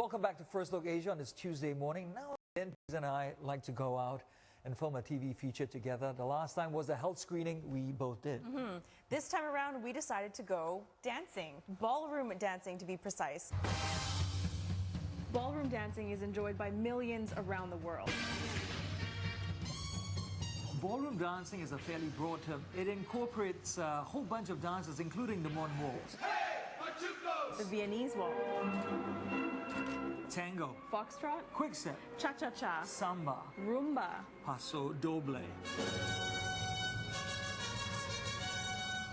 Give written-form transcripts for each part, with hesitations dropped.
Welcome back to First Look Asia on this Tuesday morning. Now, Piers and I like to go out and film a TV feature together. The last time was the health screening we both did. This time around, we decided to go dancing, ballroom dancing to be precise. Ballroom dancing is enjoyed by millions around the world. Ballroom dancing is a fairly broad term. It incorporates a whole bunch of dances, including the modern waltz, The Viennese waltz, Tango, Foxtrot, Quickstep, Cha-cha-cha, Samba, Rumba, Paso Doble.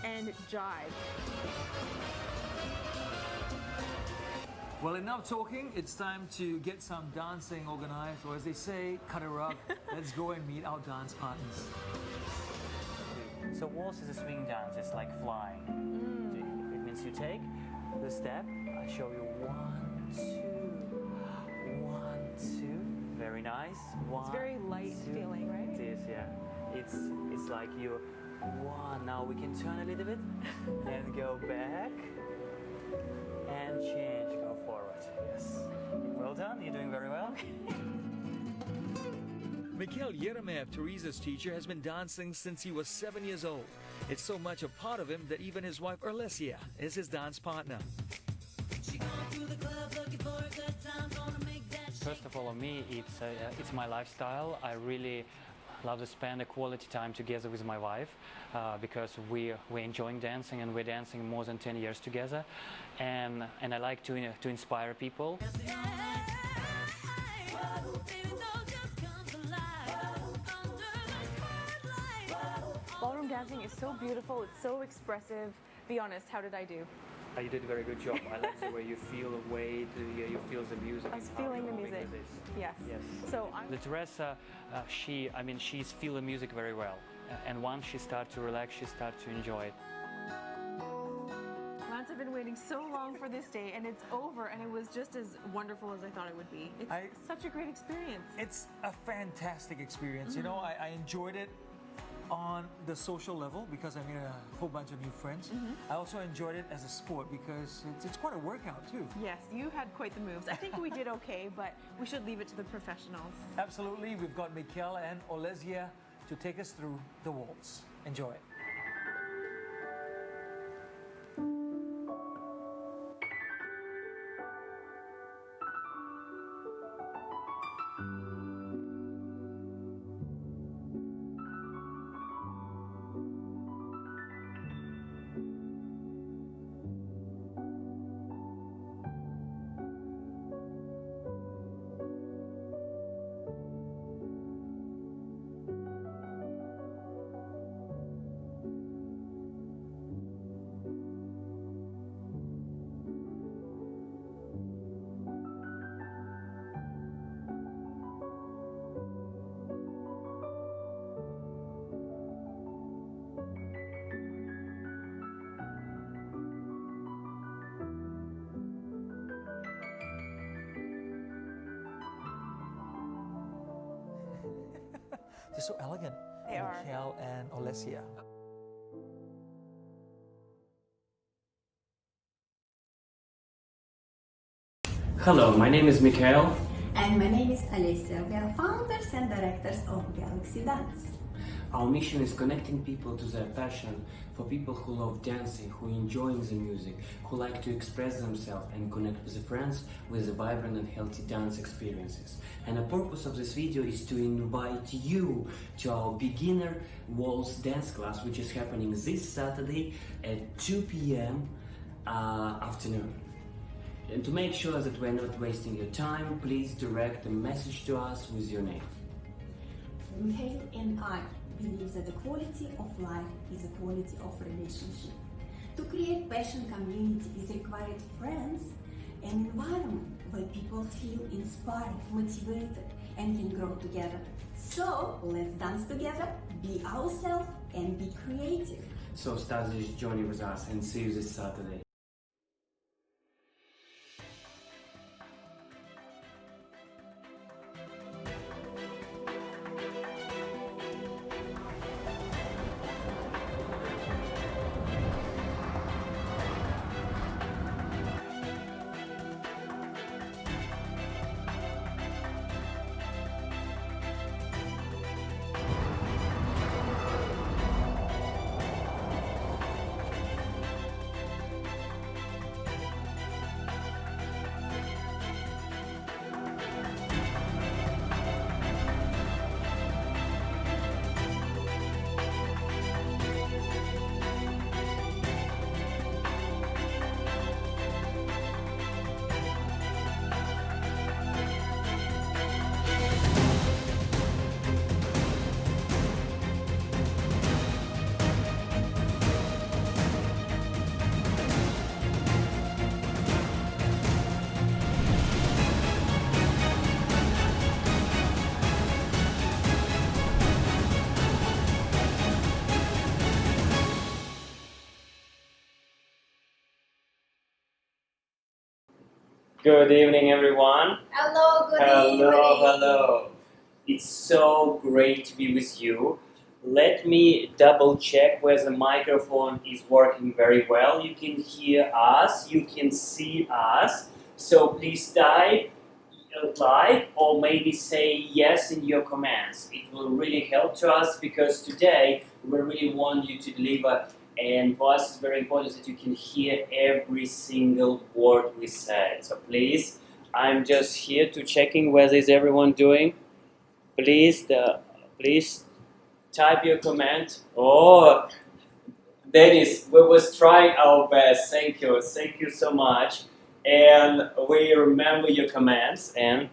and Jive. Well, enough talking. It's time to get some dancing organized, or as they say, cut a rug. Let's go and meet our dance partners. So waltz is a swing dance. It's like flying. It means you take the step. I show you 1, 2, 1, 2. Very nice. One, It's very light two. feeling, right? It is, yeah. It's like you. One. Now we can turn a little bit and go back and change. Go forward. Yes. Well done. You're doing very well. Mikhail Olesya, Teresa's teacher, has been dancing since he was 7 years old. It's so much a part of him that even his wife Olesya is his dance partner. First of all, on me, it's my lifestyle. I really love to spend a quality time together with my wife because we're enjoying dancing, and we're dancing more than 10 years together. And I like to inspire people. Ballroom dancing is so beautiful, it's so expressive. Be honest, how did I do? You did a very good job. I like the way you feel the weight, you feel the music. I was and how feeling the you're moving music. with this. Yes. Yes. So I'm The Teresa, she's feel the music very well. And once she starts to relax, she starts to enjoy it. Lance, I've been waiting so long for this day, and it's over, and it was just as wonderful as I thought it would be. It's such a great experience. It's a fantastic experience. You know, I enjoyed it on the social level because I made a whole bunch of new friends. I also enjoyed it as a sport because it's quite a workout too. Yes, you had quite the moves. I think we did okay, but we should leave it to the professionals. Absolutely. We've got Mikhail and Olesya to take us through the waltz. Enjoy it. They're so elegant. They are. Mikhail and Olesya. Hello, my name is Mikhail. And my name is Olesya. We are founders and directors of Galaxy Dance. Our mission is connecting people to their passion, for people who love dancing, who enjoy the music, who like to express themselves and connect with their friends with the vibrant and healthy dance experiences. And the purpose of this video is to invite you to our beginner waltz dance class, which is happening this Saturday at 2 p.m. Afternoon. And to make sure that we're not wasting your time, please direct a message to us with your name. Mikhail and I believe that the quality of life is a quality of relationship. To create passion community is required friends, an environment where people feel inspired, motivated, and can grow together. So let's dance together, be ourselves, and be creative. So start this journey with us and see you this Saturday. Good evening, everyone. Hello, good Hello, evening. hello. It's so great to be with you. Let me double check whether the microphone is working very well. You can hear us, you can see us. So please type like or maybe say yes in your comments. It will really help to us because today we really want you to deliver, and for us it's very important that you can hear every single word we said. So please, I'm just here to checking whether is everyone doing. Please type your comment. Oh, Dennis, we was trying our best. Thank you so much. And we remember your comments. And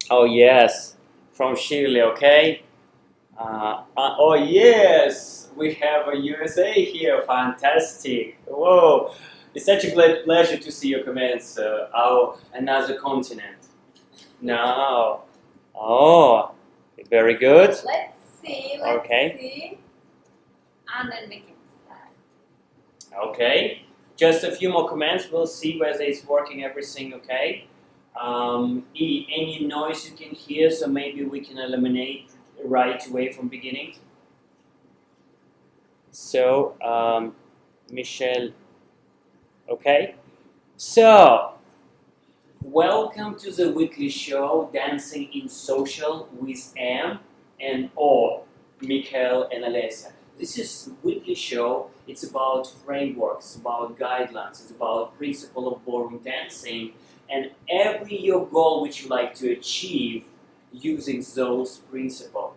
oh yes, from Shirley, okay. Oh yes, we have a USA here. Fantastic. Whoa, it's such a great pleasure to see your comments. Our another continent. Now, oh, very good. Let's see. And then we can start. Okay, just a few more comments. We'll see whether it's working everything okay. Any noise you can hear, so maybe we can eliminate right away from beginning. So, Michelle, okay. So, welcome to the weekly show Dancing in Social with M and O, Mikhail and Olesya. This is a weekly show. It's about frameworks, about guidelines, it's about principle of ballroom dancing, and every your goal which you like to achieve using those principles.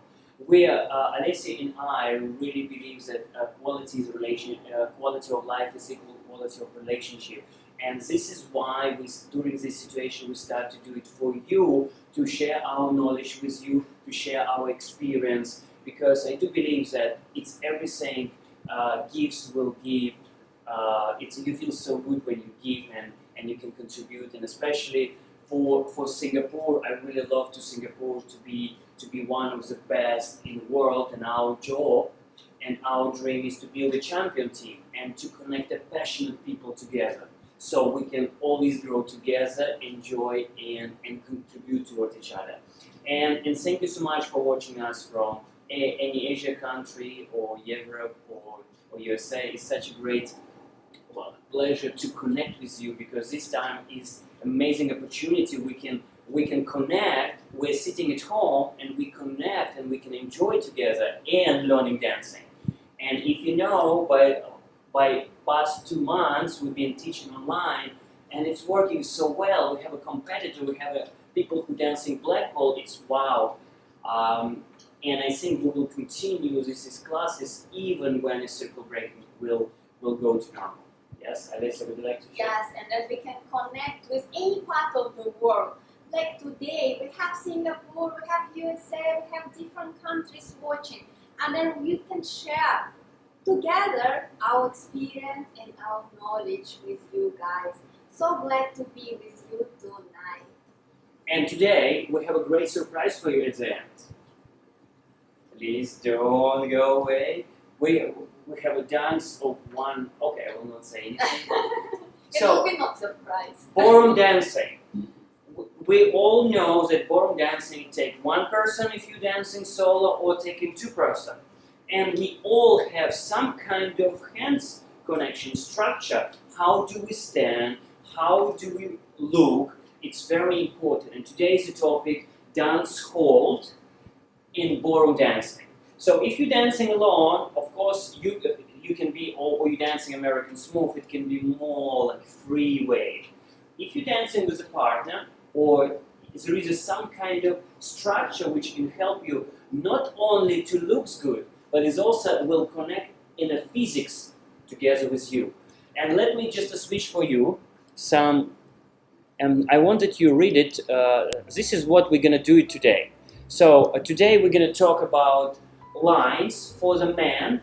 Olesya and I really believe that quality of life is equal to quality of relationship. And this is why during this situation we start to do it for you, to share our knowledge with you, to share our experience, because I do believe that it's everything, gives will give. You feel so good when you give and you can contribute, and especially for Singapore, I really love Singapore to be one of the best in the world, and our job and our dream is to build a champion team and to connect the passionate people together, so we can always grow together, enjoy and contribute towards each other. And thank you so much for watching us from any Asia country or Europe or USA. It's such a great pleasure to connect with you, because this time is amazing opportunity. We can connect. We're sitting at home and we connect and we can enjoy together and learning dancing. And if you know, by past 2 months we've been teaching online and it's working so well. We have a competitor, we have people who dance in Blackpool. It's wow. And I think we will continue these classes even when a circle breaking will go to normal. Yes, Olesya, would you like to share? Yes, and that we can connect with any part of the world. Like today, we have Singapore, we have USA, we have different countries watching, and then we can share together our experience and our knowledge with you guys. So glad to be with you tonight. And today we have a great surprise for you at the end. Please don't go away. We have a dance of one. Okay, I will not say anything. It will be not surprised. Ballroom dancing. We all know that ballroom dancing take one person if you're dancing solo, or taking 2 person. And we all have some kind of hands connection structure. How do we stand? How do we look? It's very important. And today is the topic, dance hold in ballroom dancing. So if you're dancing alone, of course you can be, or you're dancing American Smooth, it can be more like free wave. If you're dancing with a partner, or there is some kind of structure which can help you not only to look good, but it also will connect in a physics together with you. And let me just switch for you some, and I wanted you to read it. This is what we're going to do today. So today we're going to talk about lines for the man.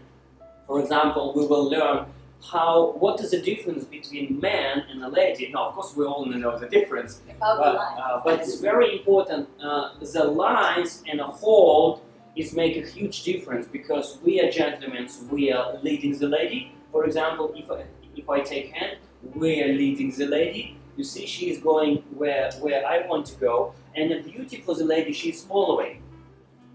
For example, we will learn what is the difference between man and a lady. Now, of course, we all know the difference, but it's very important. The lines and a hold is make a huge difference, because we are gentlemen, we are leading the lady. For example, if I take hand, we are leading the lady, You see, she is going where I want to go, and the beauty for the lady, she is following.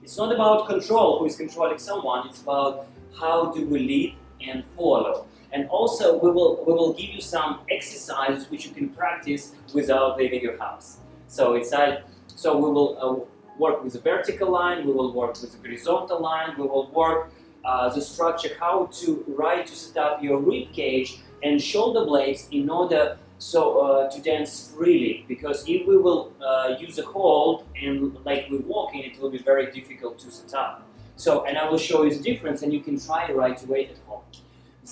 It's not about control, who is controlling someone. It's about how do we lead and follow. And also, we will give you some exercises which you can practice without leaving your house. So we will work with a vertical line. We will work with a horizontal line. We will work the structure, how to set up your rib cage and shoulder blades in order to dance freely. Because if we will use a hold and like we're walking, it will be very difficult to set up. So, and I will show you the difference, and you can try it right away at home.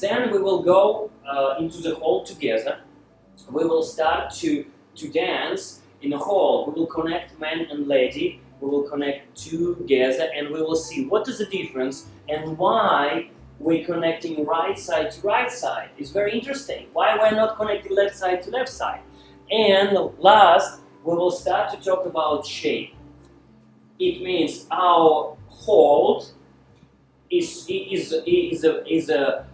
Then we will go into the hall together. We will start to dance in a hall. We will connect man and lady. We will connect together, and we will see what is the difference and why we're connecting right side to right side. It's very interesting. Why we're not connecting left side to left side. And last, we will start to talk about shape. It means our hold is a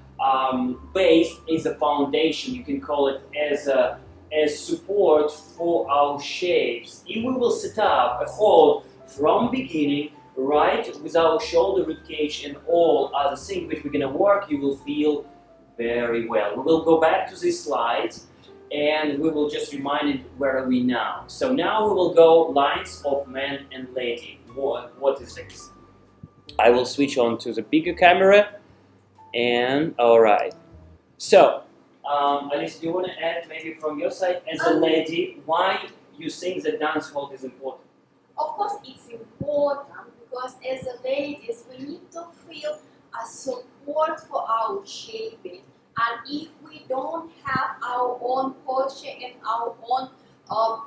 base, is a foundation. You can call it as support for our shapes. If we will set up a hold from beginning, right, with our shoulder, rib cage, and all other things which we're gonna work, you will feel very well. We will go back to these slides, and we will just remind it where are we now. So now we will go lines of man and lady. What is this? I will switch on to the bigger camera, and all right. So, Alice, do you want to add maybe from your side as a lady why you think that dance hold is important? Of course, it's important because as a ladies, we need to feel a support for our shaping. And if we don't have our own posture and our own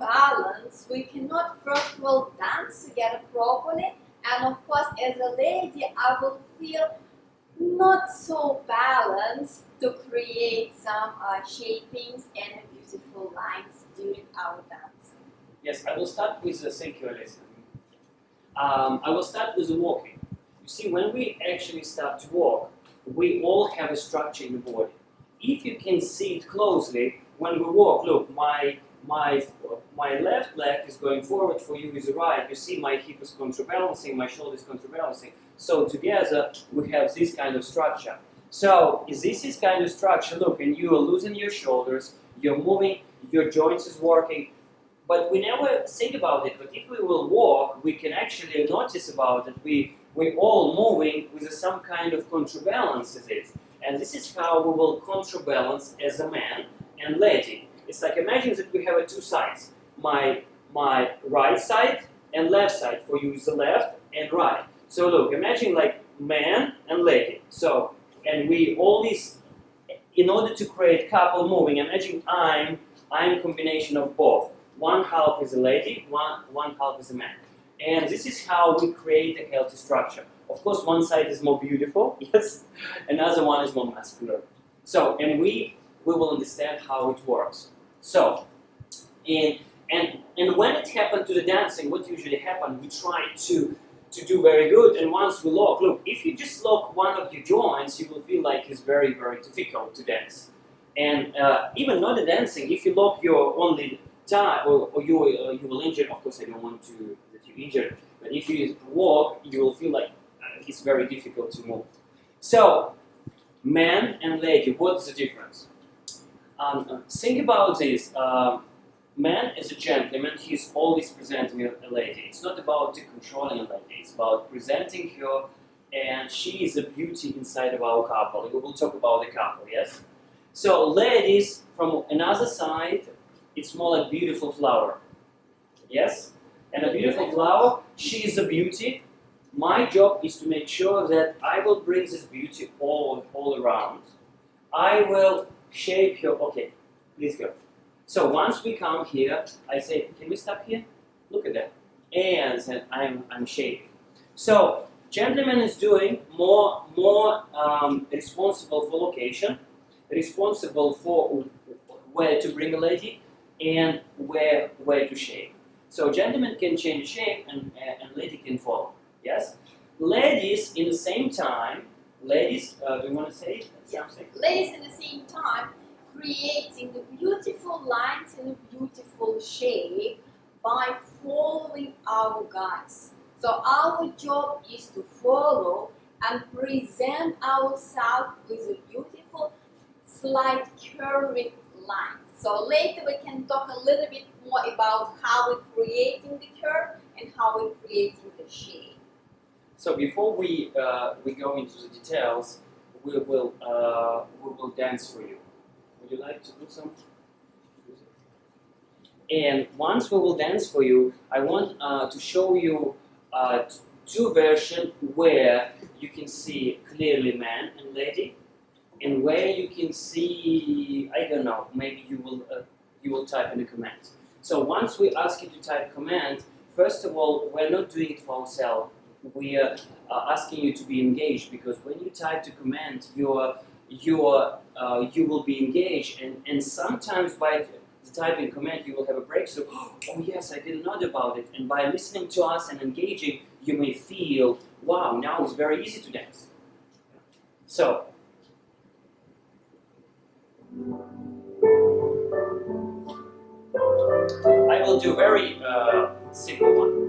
balance, we cannot first of all dance together properly. And of course, as a lady, I will feel not so balanced to create some shapings and beautiful lines during our dance. Yes, I will start with the circular lesson. I will start with the walking. You see, when we actually start to walk, we all have a structure in the body. If you can see it closely, when we walk, look, my left leg is going forward, for you is right. You see my hip is counterbalancing, my shoulder is counterbalancing. So together we have this kind of structure. So this is kind of structure, look, and you are losing your shoulders, you're moving, your joints is working, but we never think about it. But if we will walk, we can actually notice about it. We're all moving with some kind of counterbalance in it. And this is how we will counterbalance as a man and lady. It's like, imagine that we have two sides. My right side and left side. For you is the left and right. So look, imagine like man and lady. So, and we always, in order to create couple moving, imagine I'm combination of both. One half is a lady, one half is a man. And this is how we create a healthy structure. Of course, one side is more beautiful, yes, another one is more muscular. So, and we will understand how it works. So, and when it happened to the dancing, what usually happens, we try to do very good, and once we look, if you just lock one of your joints, you will feel like it's very, very difficult to dance. And even not the dancing, if you lock your only tie, or you will injure, of course I don't want to that you injure, but if you walk, you will feel like it's very difficult to move. So, man and lady, what's the difference? Think about this. Man is a gentleman, he's always presenting a lady. It's not about controlling a lady, it's about presenting her, and she is a beauty inside of our couple. We will talk about the couple, yes? So ladies, from another side, it's more like beautiful flower. Yes? And a beautiful flower, she is a beauty. My job is to make sure that I will bring this beauty all around. I will shape her. Okay, please go. So once we come here, I say, can we stop here? Look at that. And then I'm shaping. So gentleman is doing more responsible for location, responsible for where to bring a lady, and where to shape. So gentleman can change shape and lady can follow. Yes? Ladies in the same time, ladies, do you want to say something? Ladies in the same time, creating beautiful lines and a beautiful shape by following our guides. So our job is to follow and present ourselves with a beautiful slight curving line. So later we can talk a little bit more about how we're creating the curve and how we're creating the shape. So before we go into the details, we will dance for you. Would you like to do some music? And once we will dance for you, I want to show you two versions where you can see clearly man and lady, and where you can see, I don't know, maybe you will type in a command. So once we ask you to type command, first of all, we're not doing it for ourselves. We are asking you to be engaged, because when you type the command, you will be engaged, and sometimes by the typing command you will have a breakthrough. Oh yes, I didn't know about it. And by listening to us and engaging, you may feel, wow, now it's very easy to dance. So I will do very simple one.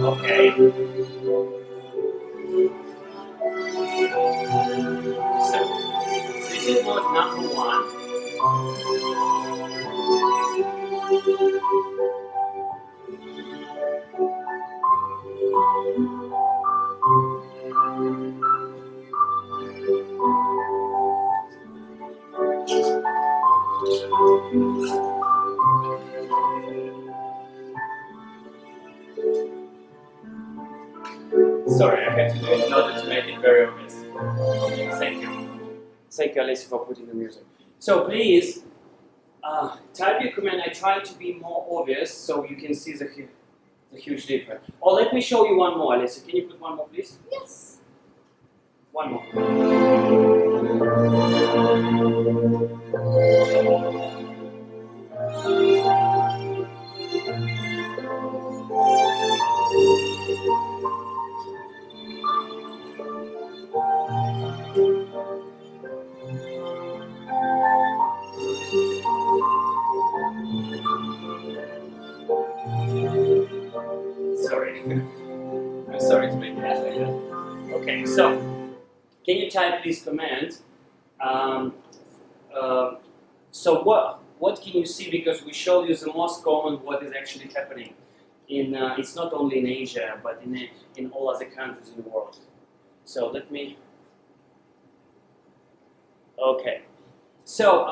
Okay. So this is was number one. Sorry, I had to do it in order to make it very obvious. Thank you. Thank you, Olesya, for putting the music. So please, type your command. I try to be more obvious so you can see the huge difference. Or let me show you one more, Olesya. Can you put one more, please? Yes. One more. Sorry. I'm sorry to make it like that. Okay, so can you type this command? So what can you see? Because we showed you the most common what is actually happening in it's not only in Asia but in all other countries in the world. So let me. Okay. So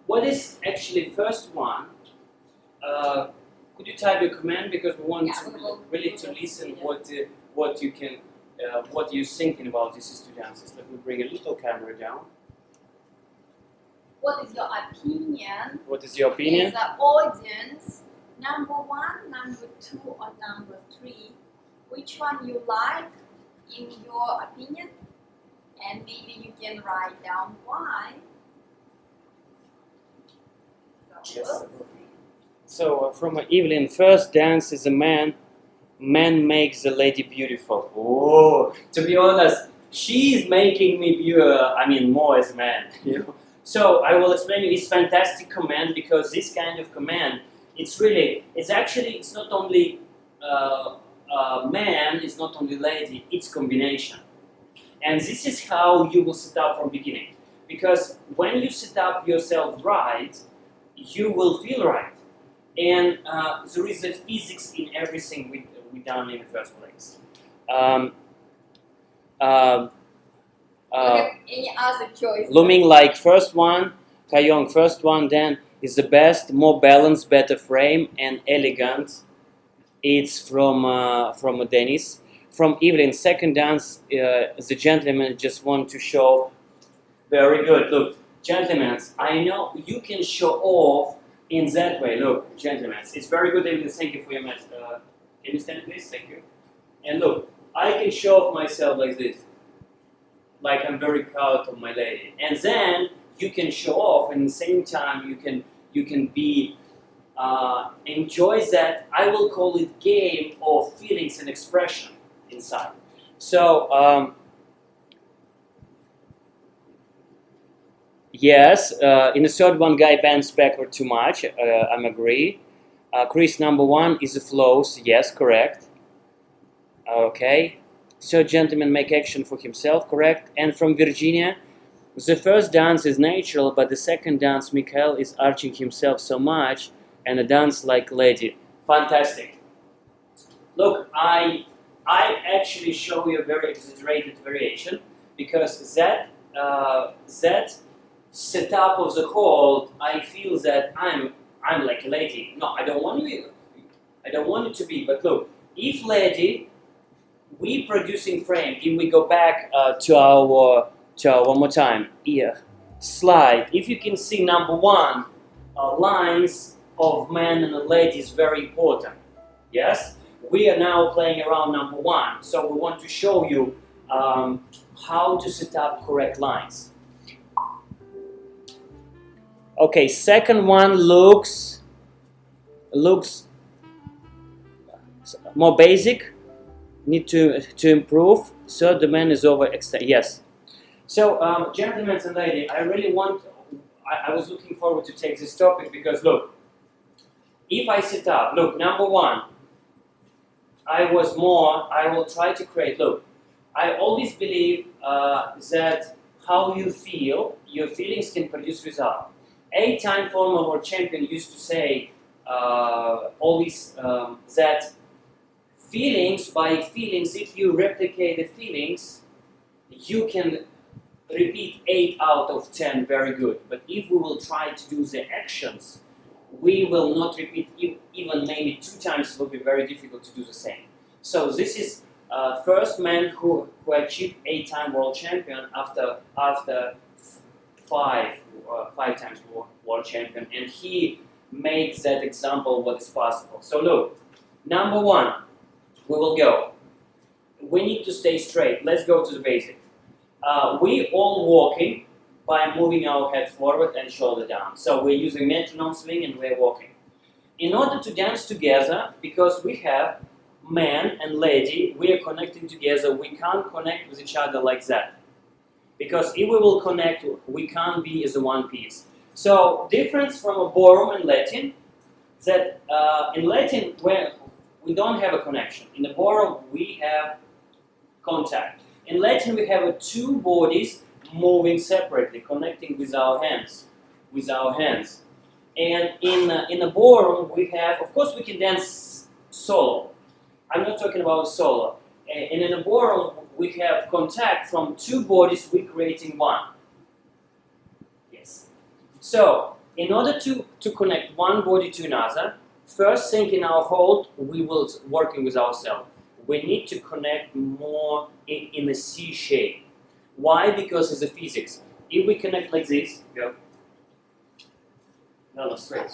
what is actually first one? Could you type your command, because we want to really to listen what you can what you're thinking about these two dances. Let me bring a little camera down. What is your opinion? What is your opinion? Is the audience number one, number two, or number three? Which one you like in your opinion? And maybe you can write down why. Yes. So from Evelyn, first dance is a man makes the lady beautiful. Oh, to be honest, she's making me more as a man. You know. So I will explain you this fantastic command, because this kind of command, it's not only man, it's not only lady, it's combination. And this is how you will set up from beginning. Because when you set up yourself right, you will feel right. And there is a physics in everything we done in the first place. Any other choice? Looming like first one, Kayong first one, then is the best, more balanced, better frame and elegant. It's from Dennis. From Evelyn, second dance, the gentleman just want to show Very good. Look, gentlemen, I know you can show off in that way. Look, gentlemen, it's very good, David. Thank you for your message. Can you stand, please? Thank you. And look, I can show off myself like this, like I'm very proud of my lady. And then you can show off, and at the same time you can be enjoy that. I will call it game of feelings and expression inside. So. Yes, in the third one, guy bends backward too much. I'm agree. Chris, number one is the flows. Yes, correct. Okay. Third gentleman make action for himself. Correct. And from Virginia, the first dance is natural, but the second dance, Mikhail is arching himself so much, and a dance like lady. Fantastic. Look, I actually show you a very exaggerated variation because that setup of the hold, I feel that I'm like a lady. No, I don't want it to be. But look, if lady, we producing frame. If we go back to our one more time, here, slide. If you can see number one, lines of man and a lady is very important. Yes, we are now playing around number one, so we want to show you how to set up correct lines. Okay, second one looks more basic. Need to improve. Third, the man is overextended. Yes. So, gentlemen and ladies, I really want. I was looking forward to take this topic because look, if I set up, look, number one, I will try to create. Look, I always believe that how you feel, your feelings can produce result. 8-time former world champion used to say always that feelings by feelings, if you replicate the feelings, you can repeat 8 out of 10 very good. But if we will try to do the actions, we will not repeat even maybe 2 times. It will be very difficult to do the same. So this is first man who achieved 8-time world champion after 5 times world champion, and he makes that example what is possible. So look, number one, we will go. We need to stay straight. Let's go to the basic. We all walking by moving our head forward and shoulder down. So we're using metronome swing and we're walking. In order to dance together, because we have man and lady, we are connecting together. We can't connect with each other like that. Because if we will connect, we can't be as a one piece. So difference from a ballroom and Latin, that in Latin where we don't have a connection. In the ballroom we have contact. In Latin we have 2 bodies moving separately, connecting with our hands. And in a ballroom we have, of course we can dance solo. I'm not talking about solo. And in a ballroom we have contact from 2 bodies, we're creating 1. Yes. So, in order to connect one body to another, first thing in our hold, we will working with ourselves. We need to connect more in a C shape. Why? Because it's the physics. If we connect like this, go. No, straight.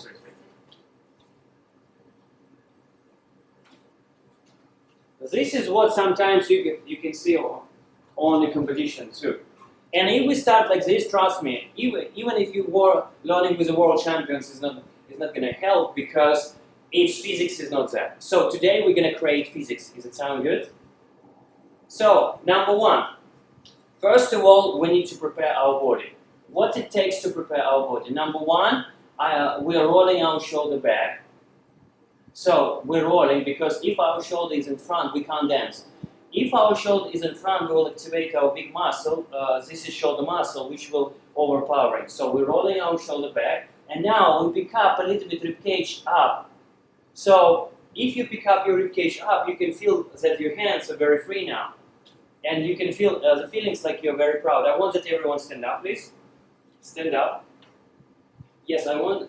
This is what sometimes you can see on the competition too. And if we start like this, trust me, even if you were learning with the world champions, it's not going to help because its physics is not there. So today we're going to create physics. Does it sound good? So number one, first of all, we need to prepare our body. What it takes to prepare our body? Number one, we are rolling our shoulder back. So we're rolling because if our shoulder is in front, we can't dance. If our shoulder is in front, we will activate our big muscle. This is shoulder muscle, which will overpowering. So we're rolling our shoulder back, and now we pick up a little bit ribcage up. So if you pick up your ribcage up, you can feel that your hands are very free now, and you can feel the feelings like you're very proud. I want that everyone stand up, please. Stand up. Yes, I want,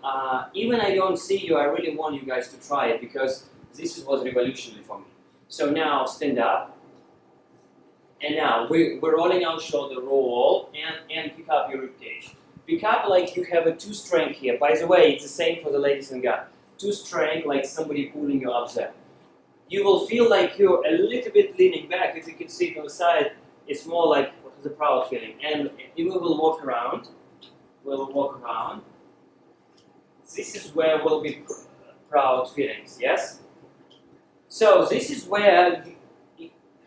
even I don't see you, I really want you guys to try it because this was revolutionary for me. So now stand up And now we're rolling our shoulder, roll, and pick up your ribcage. Pick up like you have a two strength here. By the way, it's the same for the ladies and guys. Two strength like somebody pulling you up there. You will feel like you're a little bit leaning back. If you can see it on the side, it's more like the proud feeling. And we will walk around. We'll walk around. This is where will be proud feelings, yes? So this is where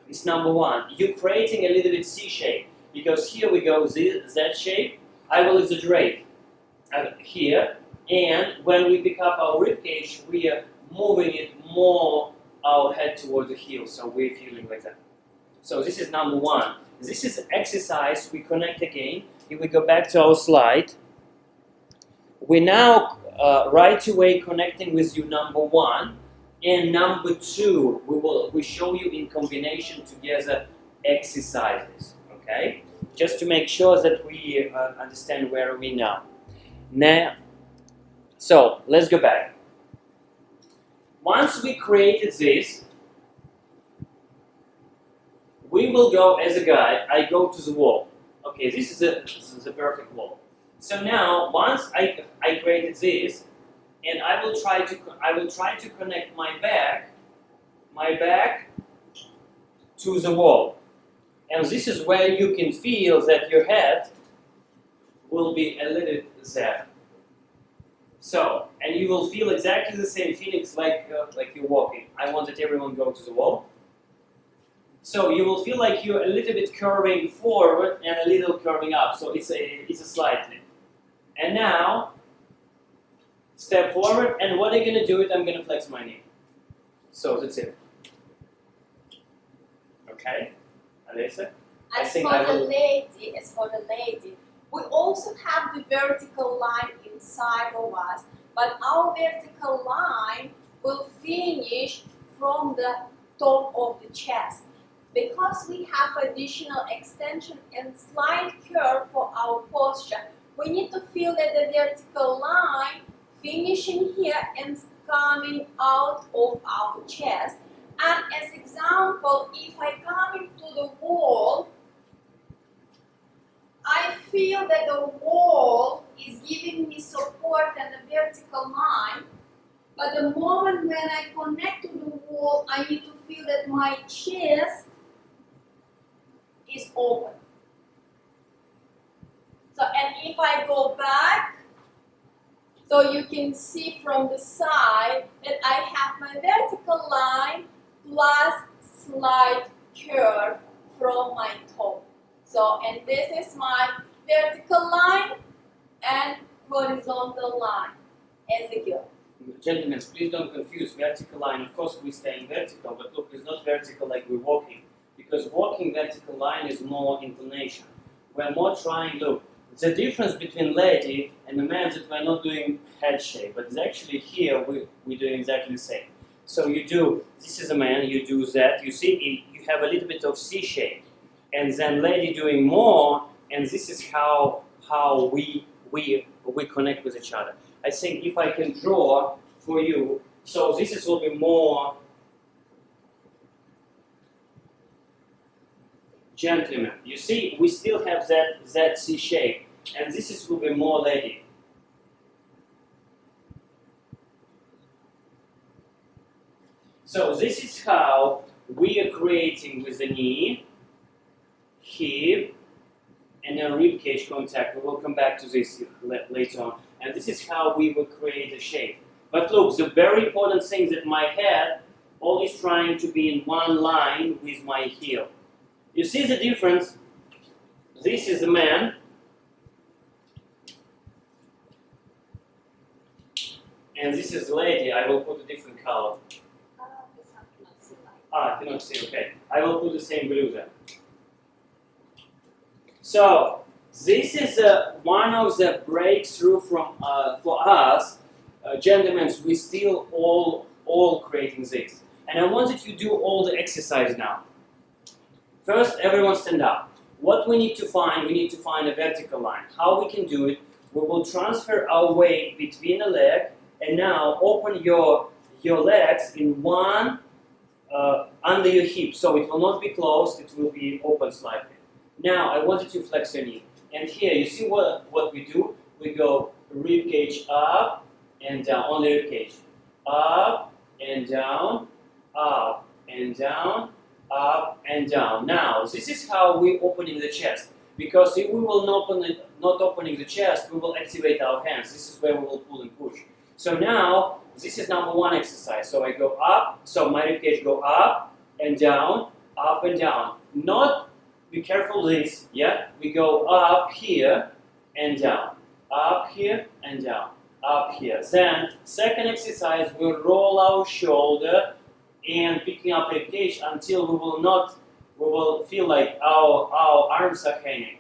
it's number one. You're creating a little bit C shape. Because here we go, Z shape. I will exaggerate here. And when we pick up our ribcage, we are moving it more our head towards the heel. So we're feeling like that. So this is number one. This is exercise. We connect again. If we go back to our slide, we're now right away connecting with you number one. And number two, we show you in combination together exercises, okay? Just to make sure that we understand where are we now. Now, so let's go back. Once we created this, we will go as a guide. I go to the wall. Okay, this is the perfect wall. So now, once I created this, and I will try to connect my back to the wall. And this is where you can feel that your head will be a little there. So, and you will feel exactly the same feelings like you're walking. I want that everyone go to the wall. So you will feel like you're a little bit curving forward and a little curving up. So it's a slightly. And now, step forward, and what I'm going to do it, I'm going to flex my knee. So that's it. Okay, Olesya? As for the lady, we also have the vertical line inside of us, but our vertical line will finish from the top of the chest. Because we have additional extension and slight curve for our posture, we need to feel that the vertical line finishing here and coming out of our chest. And as example, if I come into the wall, I feel that the wall is giving me support and the vertical line, but the moment when I connect to the wall, I need to feel that my chest is open. So, and if I go back, so you can see from the side that I have my vertical line plus slight curve from my toe. So, and this is my vertical line and horizontal line as a girl. Gentlemen, please don't confuse vertical line. Of course, we're staying vertical, but look, it's not vertical like we're walking. Because walking vertical line is more inclination. We're more trying, look, the difference between lady and the man that we're not doing head shape, but it's actually here we're doing exactly the same. So you do, this is a man, you do that, you see, you have a little bit of C shape. And then lady doing more, and this is how we connect with each other. I think if I can draw for you, so this will be more gentleman. You see, we still have that C shape, and this will be more lady. So this is how we are creating with the knee, hip, and then rib cage contact. We will come back to this later on. And this is how we will create a shape. But look, the very important thing that my head always trying to be in one line with my heel. You see the difference? This is a man. And this is the lady. I will put a different color. I cannot see, okay. I will put the same blue then. So, this is one of the breakthrough from for us, gentlemen. We still all creating this. And I want that you do all the exercise now. First, everyone stand up. What we need to find a vertical line. How we can do it? We will transfer our weight between the leg, and now open your legs in 1, under your hip, so it will not be closed, it will be open slightly. Now I want you to flex your knee. And here, you see what we do? We go rib cage up and down, on the rib cage. Up and down, up and down, up and down. Now, this is how we're opening the chest. Because if we will not opening the chest, we will activate our hands. This is where we will pull and push. So now, this is number one exercise. So I go up, so my rib cage go up and down, up and down. Not, be careful this, yeah? We go up here and down, up here and down, up here. Then, second exercise, we roll our shoulder and picking up rib cage until we will feel like our arms are hanging.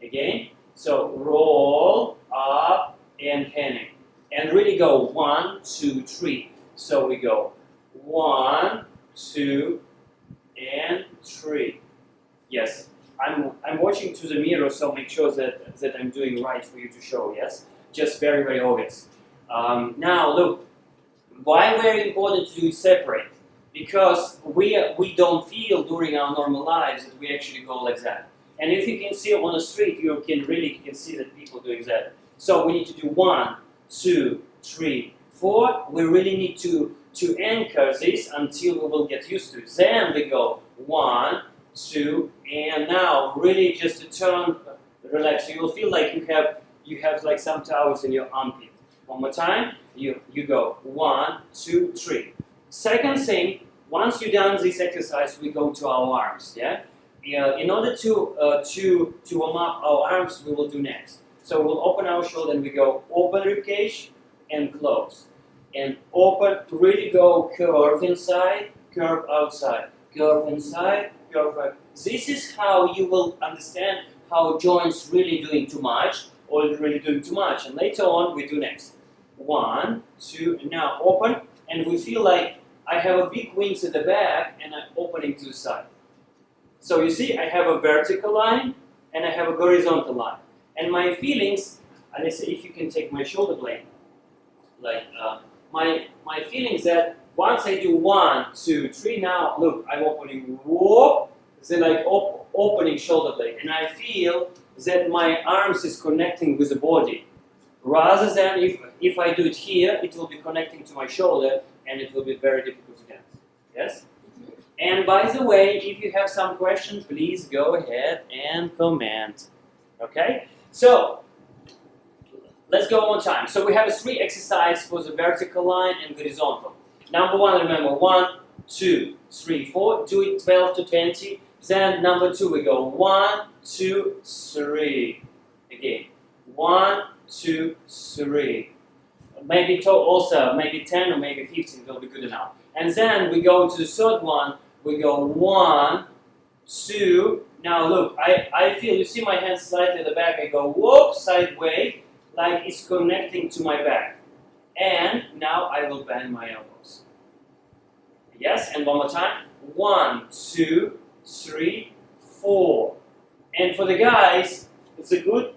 Again, so roll up and hanging. And really go 1, 2, 3. So we go 1, 2, and 3. Yes, I'm watching to the mirror, so make sure that I'm doing right for you to show, yes? Just very, very obvious. Now look, why very important to do it separate? Because we don't feel during our normal lives that we actually go like that. And if you can see on the street, you can see that people doing that. So we need to do 1, 2, 3, 4. We really need to anchor this until we will get used to it. Then we go 1, 2, and now really just to turn, relax. You will feel like you have like some towels in your armpit. One more time. You go 1, 2, 3. Second thing, once you've done this exercise, we go to our arms. Yeah. In order to warm up our arms, we will do next. So we'll open our shoulder and we go open rib cage and close. And open, really go curve inside, curve outside, curve inside, curve out. This is how you will understand how joints really doing too much or really doing too much. And later on, we do next. 1, 2, and now open. And we feel like I have a big wings at the back and I'm opening to the side. So you see, I have a vertical line and I have a horizontal line. And my feelings, and let's say if you can take my shoulder blade, like my feelings that once I do 1, 2, 3, now look, I'm opening, whoop, then like opening shoulder blade, and I feel that my arms is connecting with the body, rather than if I do it here, it will be connecting to my shoulder, and it will be very difficult to dance. Yes. And by the way, if you have some questions, please go ahead and comment. Okay? So, let's go one time. So we have 3 exercises for the vertical line and horizontal. Number 1, remember, 1, 2, 3, 4. Do it 12 to 20. Then number 2, we go 1, 2, 3. Again, 1, 2, 3. Maybe also, maybe 10 or maybe 15 will be good enough. And then we go to the third one. We go 1, 2. Now look, I feel, you see my hands slightly at the back. I go whoop, sideways, like it's connecting to my back. And now I will bend my elbows. Yes, and one more time. 1, 2, 3, 4. And for the guys, it's good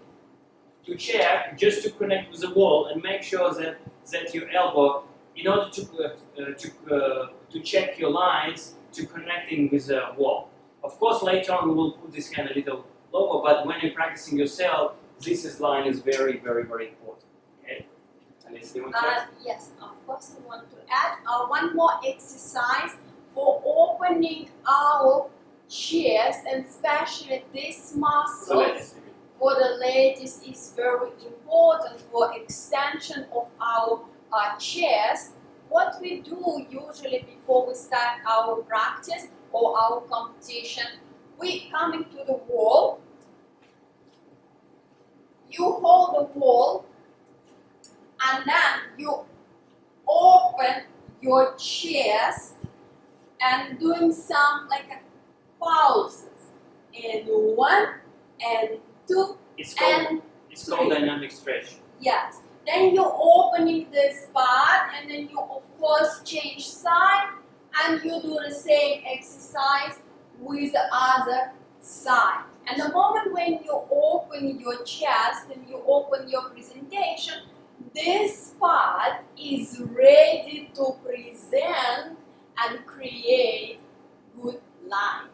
to check, just to connect with the wall and make sure that your elbow, in order to check your lines, to connecting with the wall. Of course, later on we will put this hand a little lower, but when you're practicing yourself, this line is very, very, very important. Okay? Yes, of course I want to add one more exercise for opening our chest, and especially this muscle for the ladies is very important for extension of our chest. What we do usually before we start our practice or our competition, we coming to the wall, you hold the wall, and then you open your chest and doing some like a pulses. And 1 and 2 and 3. It's called dynamic stretch. Yes. Then you're opening this part, and then you of course change side, and you do the same exercise with the other side. And the moment when you open your chest and you open your presentation, this part is ready to present and create good line.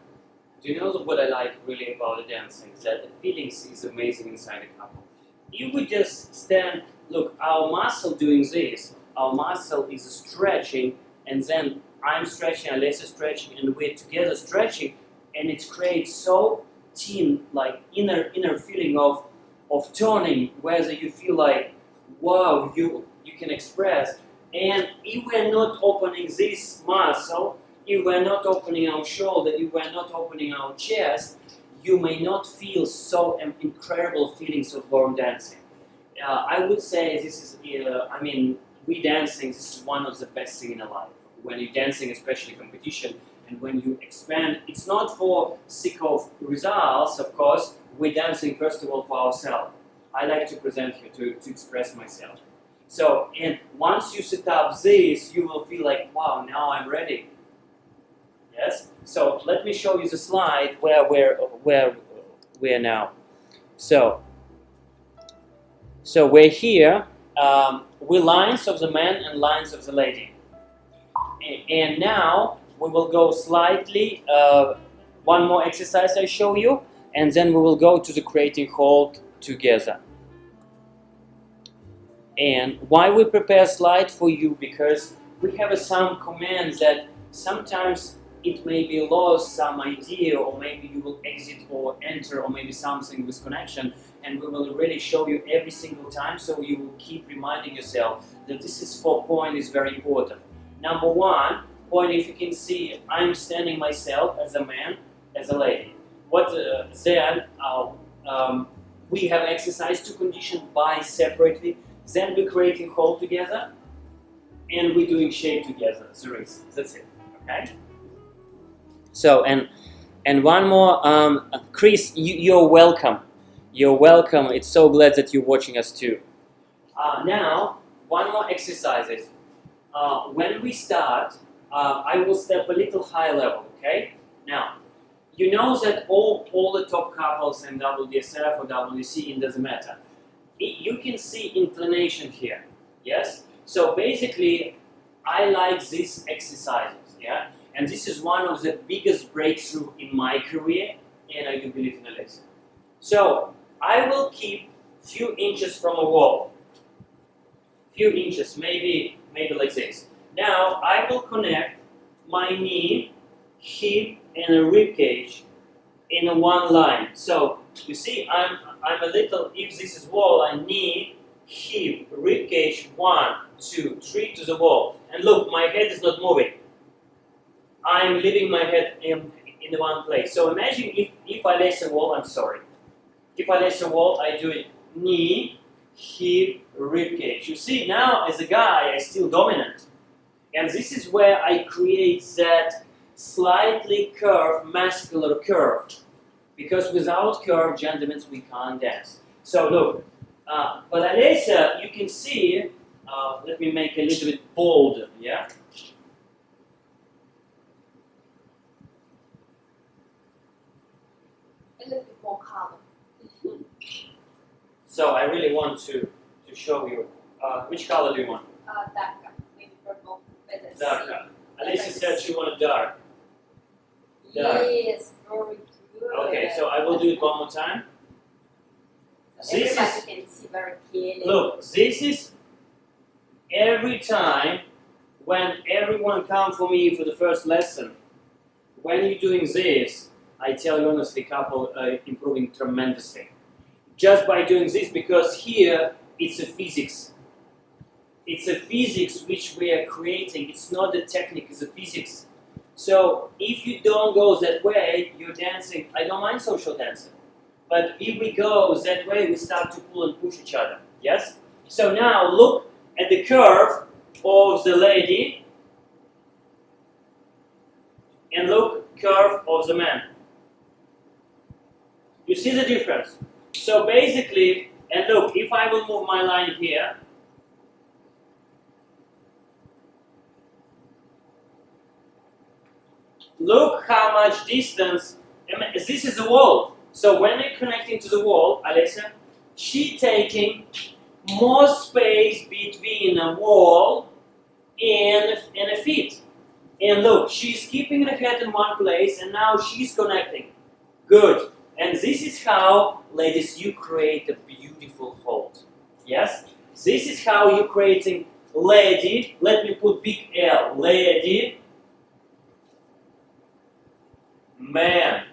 Do you know what I like really about the dancing? Is that the feelings is amazing inside a couple. You would just stand, look, our muscle doing this, our muscle is stretching, and then I'm stretching, Olesya stretching, and we're together stretching, and it creates so team, like inner feeling of turning, whether you feel like, wow, you can express. And if we're not opening this muscle, if we're not opening our shoulder, if we're not opening our chest, you may not feel so incredible feelings of ballroom dancing. I would say this is, I mean, we dancing, this is one of the best things in a life. When you're dancing, especially competition, and when you expand, it's not for sake of results, of course, we're dancing first of all for ourselves. I like to present here, to express myself. So, and once you set up this, you will feel like, wow, now I'm ready. Yes? So, let me show you the slide where we're now. So we're here, we're lines of the man and lines of the lady. And now, we will go slightly, one more exercise I show you, and then we will go to the creating hold together. And why we prepare a slide for you? Because we have some commands that sometimes it may be lost, some idea, or maybe you will exit or enter, or maybe something with connection, and we will really show you every single time, so you will keep reminding yourself that this is 4 point is very important. Number 1 point, if you can see, I'm standing myself as a man, as a lady. Then we have exercise to condition by separately. Then we're creating hold together, and we're doing shape together. That's it. Okay. So and one more, Chris, you're welcome. You're welcome. It's so glad that you're watching us too. Now, one more exercises. When we start, I will step a little higher level. Okay. Now, you know that all the top couples in WDSF or WDC, it doesn't matter. You can see inclination here, yes? So basically, I like these exercises, yeah? And this is one of the biggest breakthrough in my career, and I do believe in Olesya. So, I will keep few inches from a wall. Few inches, maybe like this. Now, I will connect my knee, hip, and a rib cage in one line. So, you see, I'm a little, if this is wall, I knee, hip, rib cage, 1, 2, 3 to the wall. And look, my head is not moving. I'm leaving my head in the one place. So imagine if I lace a wall, I'm sorry. If I lace a wall, I do it knee, hip, rib cage. You see, now as a guy, I'm still dominant. And this is where I create that slightly curved, muscular curve. Because without curve, gentlemen, we can't dance. So look, but Olesya, you can see, let me make a little bit bolder, yeah? A little bit more color. So I really want to show you, which color do you want? Darker, maybe purple, better. Darker. Olesya said she wanted dark. Yes, very good. Okay, so I will do it one more time. So everybody can see very clearly. Look, this is every time when everyone comes for me for the first lesson. When you're doing this, I tell you honestly, couple improving tremendously. Just by doing this, because here it's a physics. It's a physics which we are creating. It's not the technique, it's a physics. So if you don't go that way, you're dancing. I don't mind social dancing. But if we go that way, we start to pull and push each other. Yes? So now look at the curve of the lady. And look, curve of the man. You see the difference? So basically, and look, if I will move my line here, look how much distance, this is the wall. So when we're connecting to the wall, Olesya, she taking more space between a wall and a feet. And look, she's keeping her head in one place and now she's connecting. Good. And this is how, ladies, you create a beautiful hold. Yes? This is how you're creating lady. Let me put big L. Lady. Man.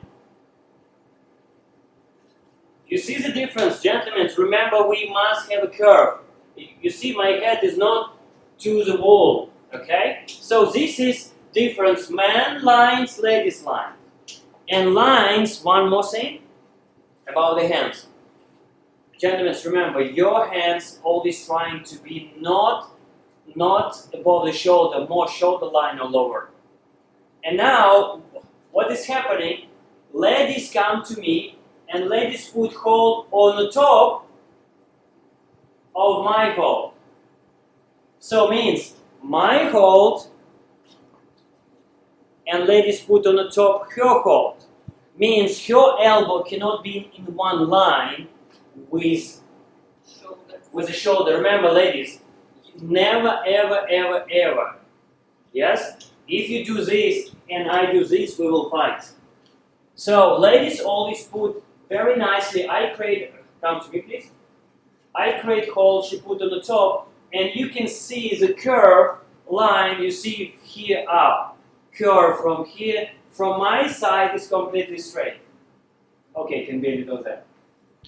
You see the difference, gentlemen? Remember, we must have a curve. You see, my head is not to the wall. Okay? So this is difference. Man lines, ladies line. And lines, one more thing about the hands. Gentlemen, remember, your hands always trying to be not above the shoulder, more shoulder line or lower. And now, what is happening? Ladies come to me and ladies put hold on the top of my hold. So means my hold and ladies put on the top her hold. Means her elbow cannot be in one line with the shoulder. Remember, ladies, never, ever, ever, ever. Yes? If you do this and I do this, we will fight. So, ladies always put very nicely. I create, come to me please. I create hold, she put on the top, and you can see the curve line, you see here up. Curve from here, from my side is completely straight. Okay, can be a little there.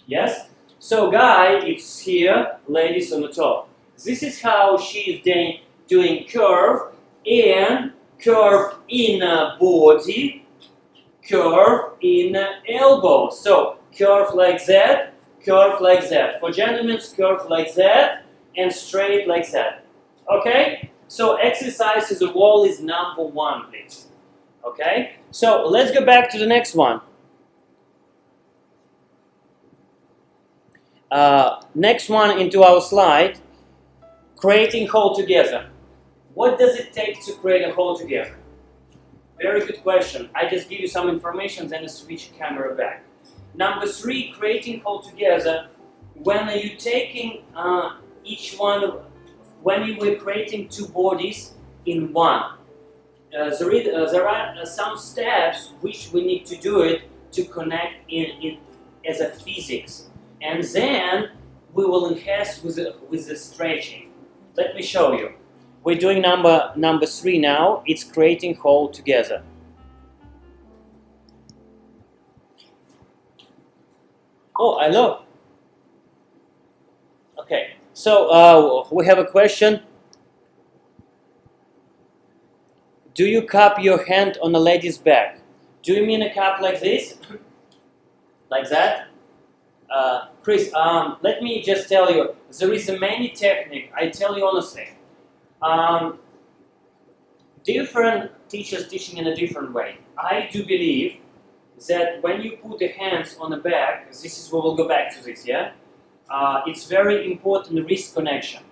Yes? So guy, it's here, ladies on the top. This is how she is doing curve and curve in body, curve in elbow. So curve like that, curve like that. For gentlemen, curve like that and straight like that. Okay? So exercise is the wall is number one, please. Okay? So let's go back to the next one. Next one into our slide, creating hold together. What does it take to create a hold together? Very good question. I just give you some information, then I switch camera back. Number three, creating hold together. When are you taking each one, when you were creating two bodies in one? There are some steps which we need to do it to connect in as a physics. And then we will enhance with the stretching. Let me show you. We're doing number three now. It's creating hold together. Oh, I know. Okay, so we have a question. Do you cup your hand on a lady's back? Do you mean a cup like this? Like that? Chris, let me just tell you, there is a many technique, I tell you honestly. Different teachers teaching in a different way. I do believe that when you put the hands on the back, this is where we'll go back to this, yeah? It's very important wrist connection.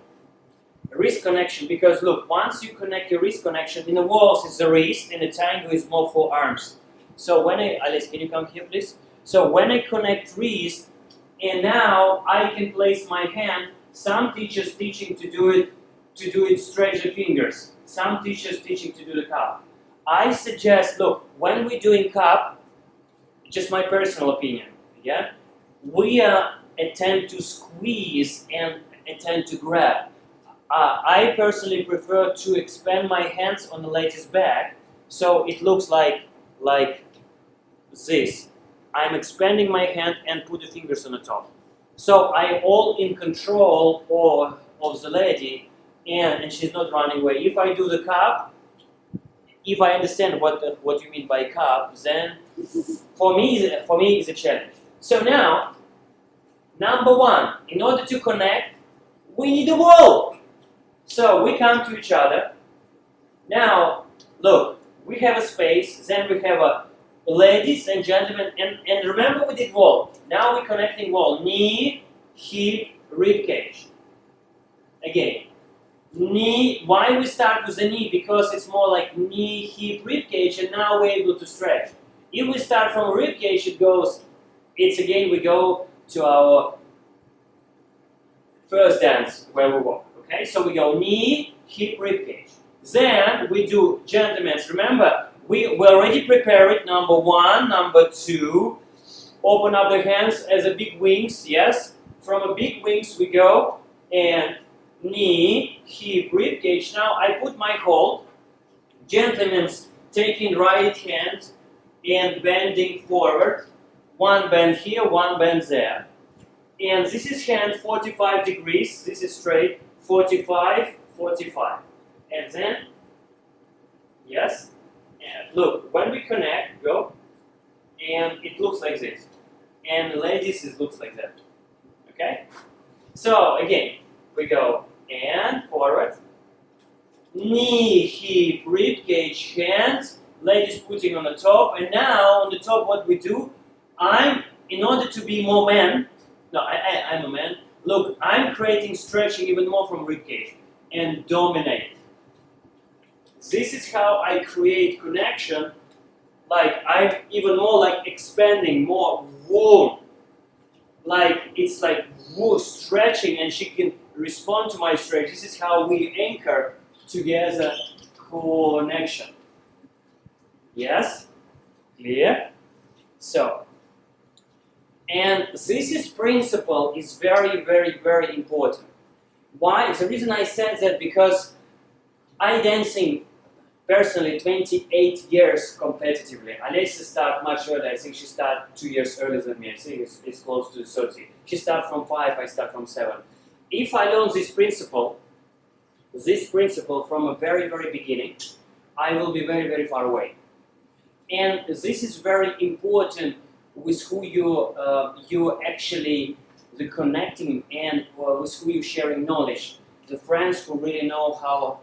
Wrist connection, because look, once you connect your wrist connection, in the waltz it's the wrist, and the tango is more for arms. So when Alice, can you come here please? So when I connect wrist, and now I can place my hand. Some teachers teaching to do it stretch the fingers. Some teachers teaching to do the cup. I suggest, look, when we're doing cup, just my personal opinion, yeah, we attempt to squeeze and attempt to grab. I personally prefer to expand my hands on the lady's back, so it looks like this. I'm expanding my hand and put the fingers on the top. So I'm all in control of the lady, and she's not running away. If I do the cup, if I understand what you mean by cup, then for me it's a challenge. So now, number one, in order to connect, we need a wall. So we come to each other. Now, look, we have a space, then we have a ladies and gentlemen, and remember we did wall. Now we're connecting wall. Knee, hip, rib cage. Again, knee. Why we start with the knee? Because it's more like knee, hip, rib cage, and now we're able to stretch. If we start from rib cage, we go to our first dance where we walk. Okay, so we go knee, hip, rib cage. Then we do gentlemen's. Remember, we already prepared number 1, number 2. Open up the hands as a big wings, yes. From a big wings we go and knee, hip, rib cage. Now I put my hold. Gentlemen's taking right hand and bending forward. One bend here, one bend there. And this is hand 45 degrees. This is straight 45, 45. And then, yes. And look, when we connect, go. And it looks like this. And ladies, it looks like that. Okay? So, again, we go and forward. Knee, hip, rib cage, hands. Ladies putting on the top. And now, on the top, what we do, in order to be more man, I'm a man. Look, I'm creating stretching even more from rib cage and dominate. This is how I create connection. Like I'm even more like expanding, more warm. Like it's like stretching, and she can respond to my stretch. This is how we anchor together connection. Yes? Clear? So, and this principle is very, very, very important. Why? The reason I said that because I dancing personally 28 years competitively. Olesya started much earlier. I think she started 2 years earlier than me. I think it's close to 30. She started from 5, I start from 7. If I learn this principle from a very, very beginning, I will be very, very far away. And this is very important with who you actually the connecting and with who you sharing knowledge. The friends who really know how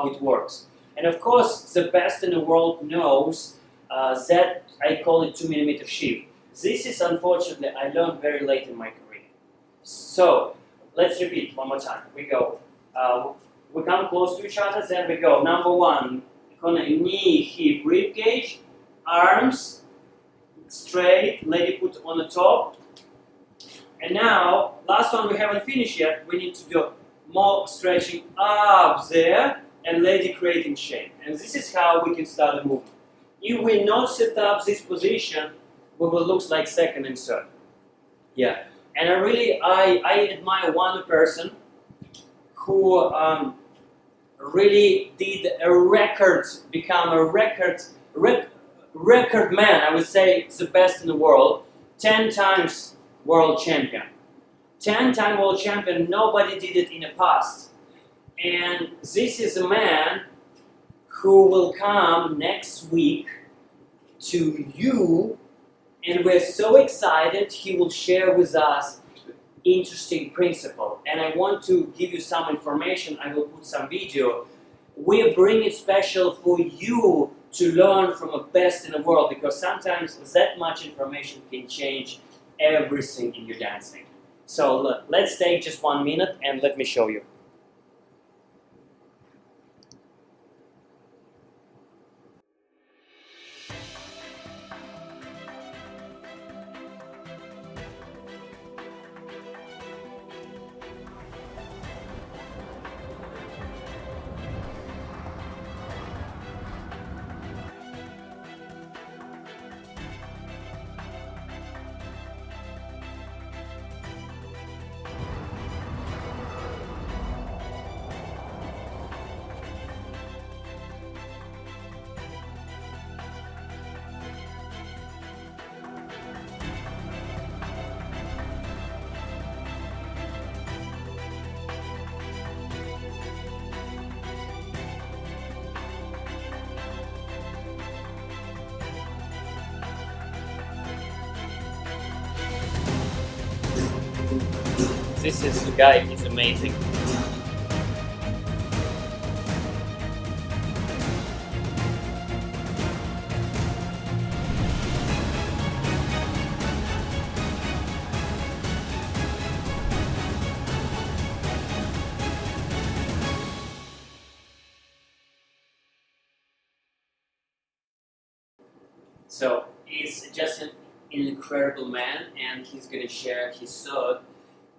it works. And of course, the best in the world knows that I call it 2 mm shift. This is unfortunately I learned very late in my career. So let's repeat one more time. We go. We come close to each other. Then we go. Number 1, knee, hip, rib cage, arms straight. Lady put on the top. And now, last one we haven't finished yet. We need to do more stretching up there. And lady creating shape. And this is how we can start the movement. If we not set up this position, we will look like second and third. Yeah. And I admire one person who really did a record, become a record man. I would say the best in the world. 10 times world champion. 10-time world champion. Nobody did it in the past. And this is a man who will come next week to you, and we're so excited. He will share with us interesting principle. And I want to give you some information. I will put some video. We bring it special for you to learn from the best in the world, because sometimes that much information can change everything in your dancing. So let's take just 1 minute and let me show you. This is the guy, he's amazing. So he's just an incredible man, and he's gonna share his thought,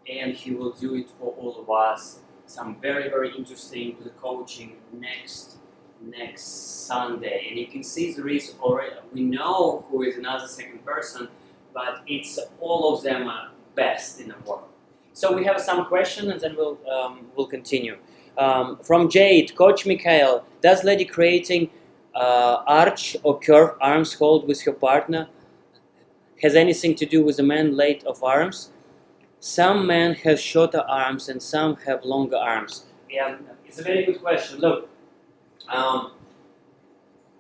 and he will do it for all of us some very, very interesting coaching next Sunday. And you can see there is already, we know who is another second person, but it's all of them are best in the world. So we have some questions and then we'll continue. From Jade, Coach Mikhail, does lady creating arch or curve arms hold with her partner has anything to do with the man length of arms? Some men have shorter arms and some have longer arms. Yeah, it's a very good question. Look,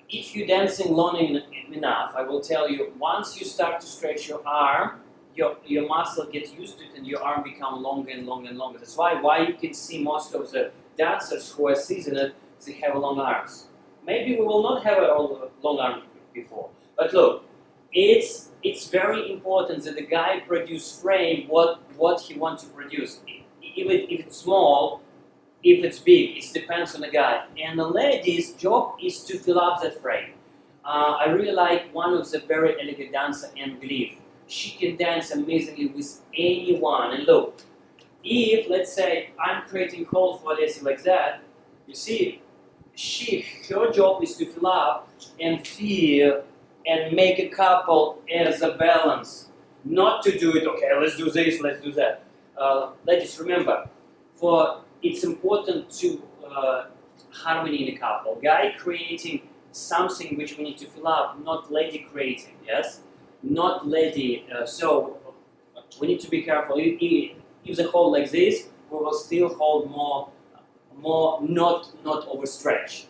if you're dancing long enough, I will tell you, once you start to stretch your arm, your muscle gets used to it and your arm becomes longer and longer and longer. That's why you can see most of the dancers who are seasoned, they have long arms. Maybe we will not have a long arm before. But look, it's very important that the guy produce frame what he wants to produce. Even if it's small, if it's big, it depends on the guy. And the lady's job is to fill up that frame. I really like one of the very elegant dancer, Anne Gleave. She can dance amazingly with anyone. And look, if, let's say, I'm creating hold for Olesya like that, you see, her job is to fill up and feel and make a couple as a balance. Not to do it, okay, let's do this, let's do that. Ladies, remember, it's important to harmony in a couple. Guy creating something which we need to fill up, not lady creating, yes? Not lady, so we need to be careful. If they hold like this, we will still hold more not overstretch,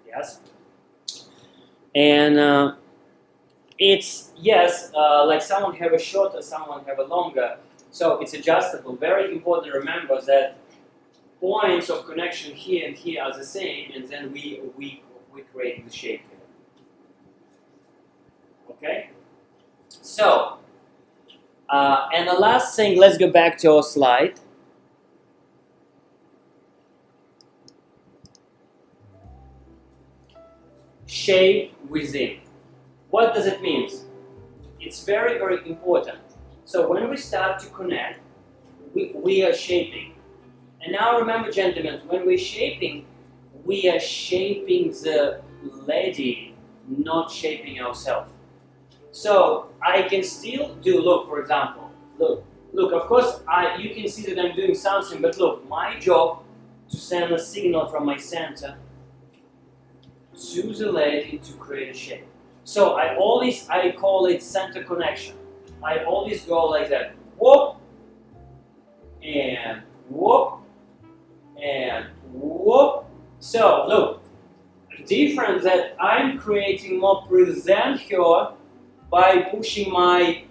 yes? And it's, yes, like someone have a shorter, someone have a longer, so it's adjustable. Very important to remember that points of connection here and here are the same, and then we create the shape here. Okay? So, and the last thing, let's go back to our slide. Shape within. What does it mean? It's very, very important. So when we start to connect, we are shaping. And now remember, gentlemen, when we're shaping, we are shaping the lady, not shaping ourselves. So I can still do, look, for example, look, of course, you can see that I'm doing something, but look, my job to send a signal from my center to the lady to create a shape. So I call it center connection. I always go like that, whoop, and whoop, and whoop. So look, different that I'm creating more present here by pushing my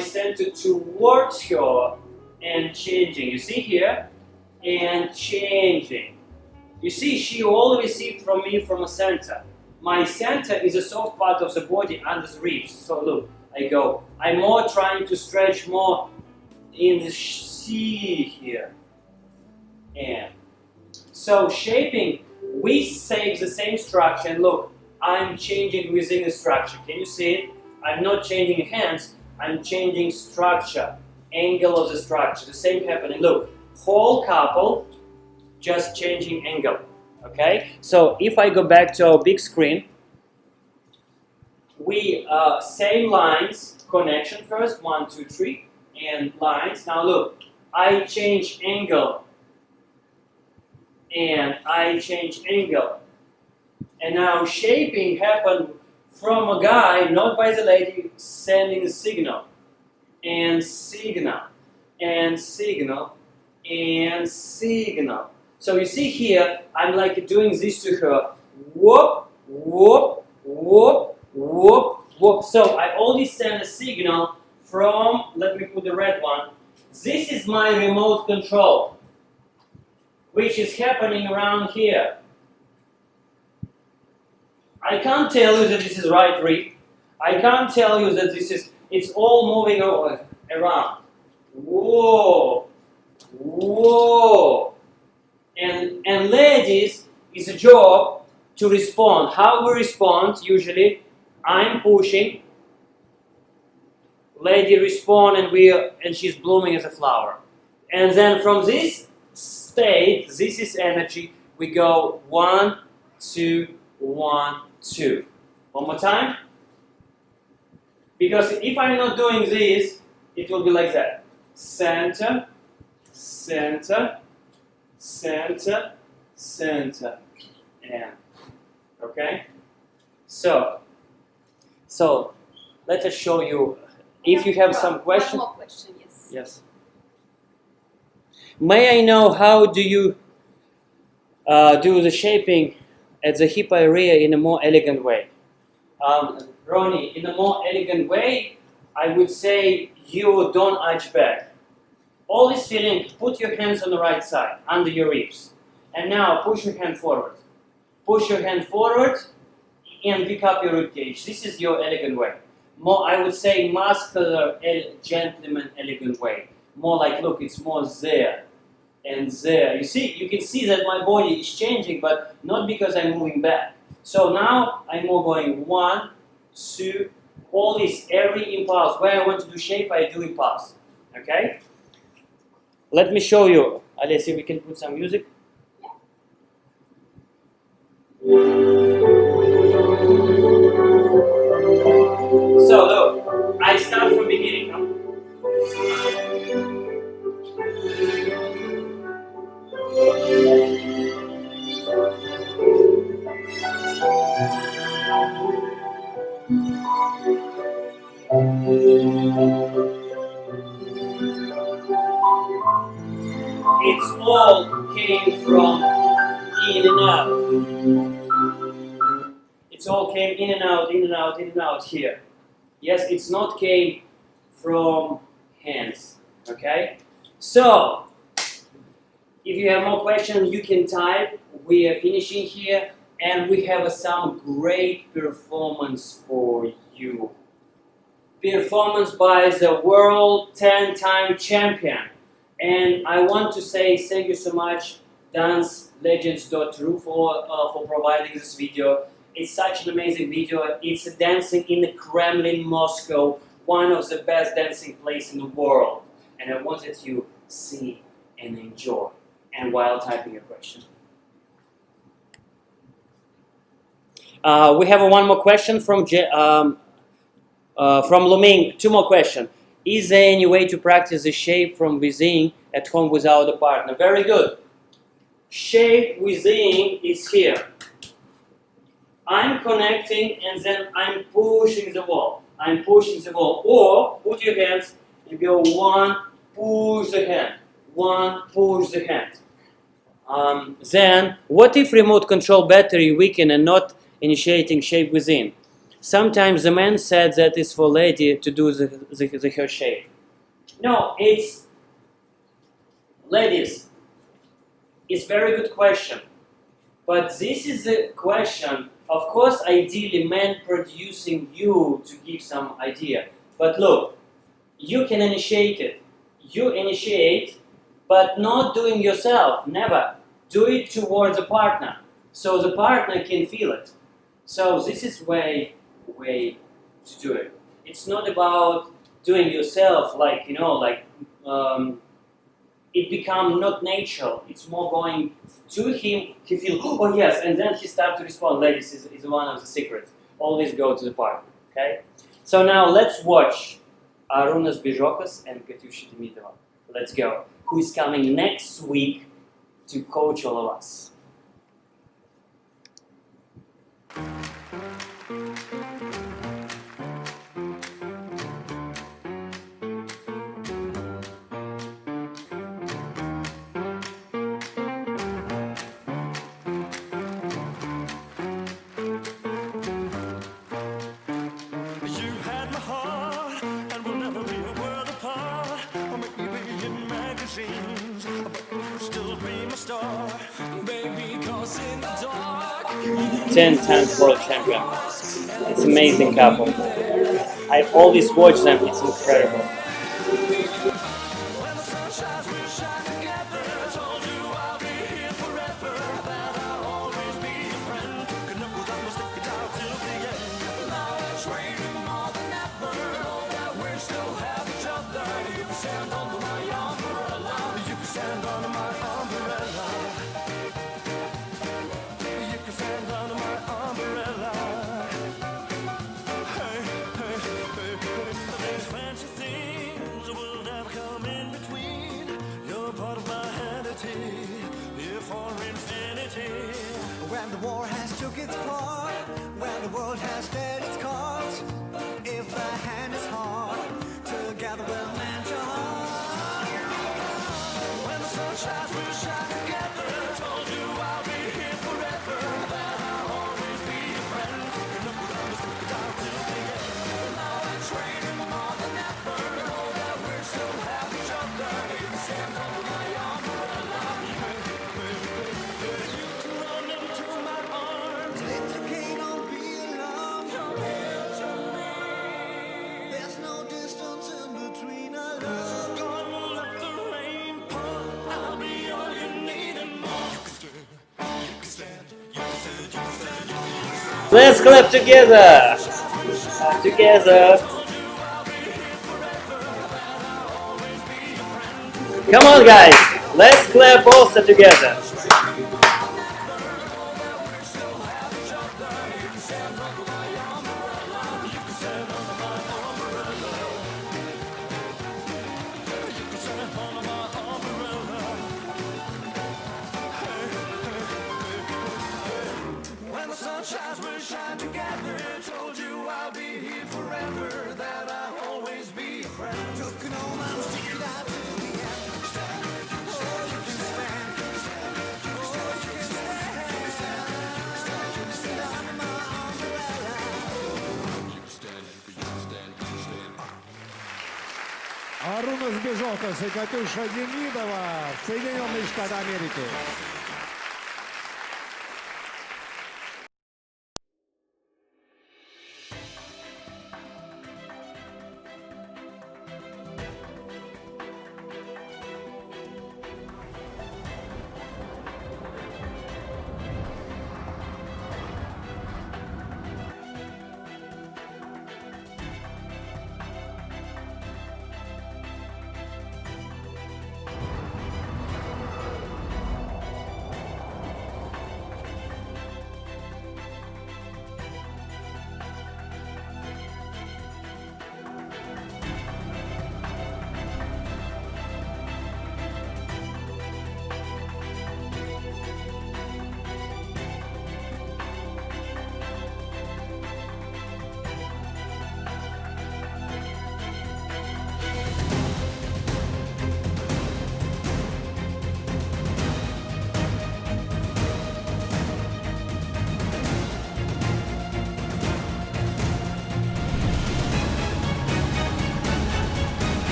center towards her and changing. You see here? And changing. You see, she always received from me from a center. My center is a soft part of the body under the ribs. So look, I go. I'm more trying to stretch more in the C here. And so shaping, we save the same structure, and look, I'm changing within the structure. Can you see it? I'm not changing hands, I'm changing structure, angle of the structure. The same happening. Look, whole couple, just changing angle. Okay? So if I go back to our big screen, we same lines, connection first, 1, 2, 3, and lines. Now look, I change angle, and I change angle. And now shaping happened from a guy, not by the lady, sending a signal. And signal. And signal. And signal. So you see here, I'm like doing this to her. Whoop, whoop, whoop, whoop, whoop. So I only send a signal from, let me put the red one. This is my remote control, which is happening around here. I can't tell you that this is right rib. I can't tell you that this is, it's all moving around. Whoa, whoa. And ladies, it's a job to respond. How we respond, usually, I'm pushing, lady respond, and she's blooming as a flower. And then from this state, this is energy. We go 1, 2, 1, 2. One more time. Because if I'm not doing this, it will be like that. Center, center, center, center, and okay. So let us show you. If you have some question. One more question, yes. Yes. May I know how do you do the shaping at the hip area in a more elegant way? Ronnie, in a more elegant way, I would say you don't arch back. Always feeling, put your hands on the right side, under your ribs. And now push your hand forward. Push your hand forward and pick up your rib cage. This is your elegant way. More, I would say, muscular, gentleman, elegant way. More like, look, it's more there and there. You see, you can see that my body is changing, but not because I'm moving back. So now I'm more going 1, 2, all this, every impulse. Where I want to do shape, I do impulse. Okay? Let me show you. Olesya, we can put some music. So look, I start from beginning. It's all came from in and out. It's all came in and out, in and out, in and out here. Yes, it's not came from hands. Okay? So, if you have more questions, you can type. We are finishing here, and we have some great performance for you. Performance by the world 10-time champion. And I want to say thank you so much, dancelegends.ru, for providing this video. It's such an amazing video. It's dancing in the Kremlin, Moscow, one of the best dancing places in the world. And I wanted you to see and enjoy, and while typing a question. We have one more question from Luming. 2 more questions. Is there any way to practice the shape from within at home without a partner? Very good. Shape within is here. I'm connecting and then I'm pushing the wall. I'm pushing the wall. Or put your hands and go 1, push the hand. 1, push the hand. Then, what if remote control battery weaken and not initiating shape within? Sometimes the man said that is for lady to do her shape. No, it's ladies. It's very good question. But this is the question, of course, ideally men producing you to give some idea. But look, you can initiate it. You initiate, but not doing yourself, never. Do it towards a partner, so the partner can feel it. So this is way to do it. It's not about doing yourself, like, you know, like it become not natural. It's more going to him. He feel, oh yes, and then he start to respond. Ladies is one of the secrets. Always go to the partner. Okay. So now let's watch Arunas Bijokas and Katyusha Demidova. Let's go. Who is coming next week to coach all of us? in the dark. 10 times world champion. It's amazing couple. I always watch them, it's incredible. When the sun shines, we shine together. Told you I'll be here forever. That I'll always be your friend. Good enough without no stick it out till the end. Now it's raining more than ever. Know that we still have each other. You can stand under my umbrella. You can stand under my umbrella. that meant your heart. When the sun shines, we'll shine together. Told you I'll be here forever, that I'll always be your friend. You know that I'm stuck it out till the end. Now it's raining more than ever. Know that we still have each other. You can stand under my umbrella. You can run into my arms. Little Kate, don't be alarmed. You're here to me. There's no distance in between our love. So God will let the rain pour. I'll be all you need and more. You can stand, you can stand, you can stand, you can stand, you can stand. Let's clap together. Together. Come on, guys. Let's clap also together. When the sun shines, we'll shine together. Told you I'll be here forever, that I'll always be your friend. Took an old man, stick it out to the end. Oh, you can stand. Oh, you can stand under my umbrella. You can stand, you can stand, you can stand. Аруна Сбежотас и Катюша Демидова, Соединенные Штаты Америки.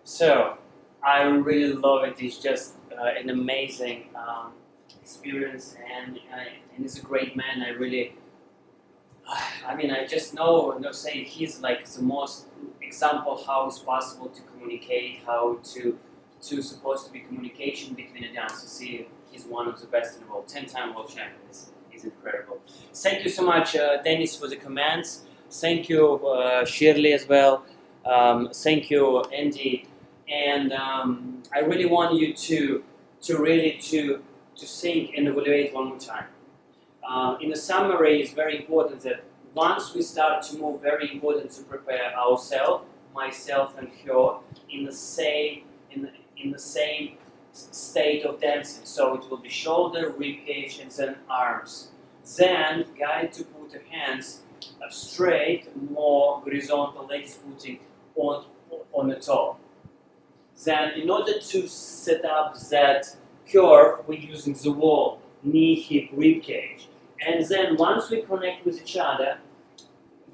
So, I really love it. It's just an amazing experience, and he's a great man. I really, I mean, I just know say he's like the most example how it's possible to communicate, how to supposed to be communication between a dancer. See, he's one of the best in the world, 10-time world champion. He's incredible. Thank you so much, Dennis, for the comments. Thank you, Shirley, as well. Thank you, Andy. And I really want you to really think and evaluate one more time. In the summary, it's very important that once we start to move, very important to prepare ourselves, myself and her, in the same state of dancing. So it will be shoulder, rib cage, and then arms. Then guide to put the hands straight, more horizontal, legs putting on the top. Then in order to set up that curve, we're using the wall, knee, hip, rib cage. And then once we connect with each other,